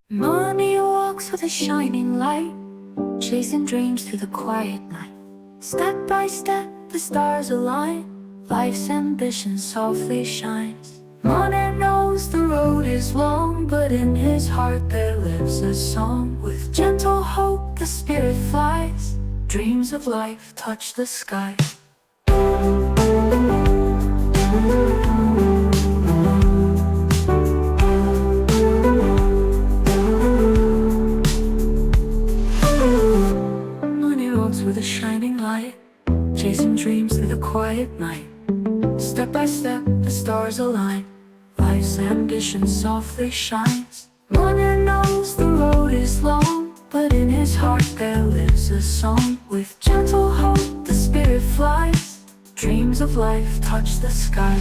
Muneer walks with a shining light, chasing dreams through the quiet night. Step by step, the stars align, life's ambition softly shines. Muneer knows the road is long, but in his heart there lives a song. With gentle hope the spirit flies, dreams of life touch the sky. With a shining light, chasing dreams through the quiet night. Step by step, the stars align, life's ambition softly shines. Muneer knows the road is long, but in his heart there lives a song. With gentle hope the spirit flies, dreams of life touch the sky.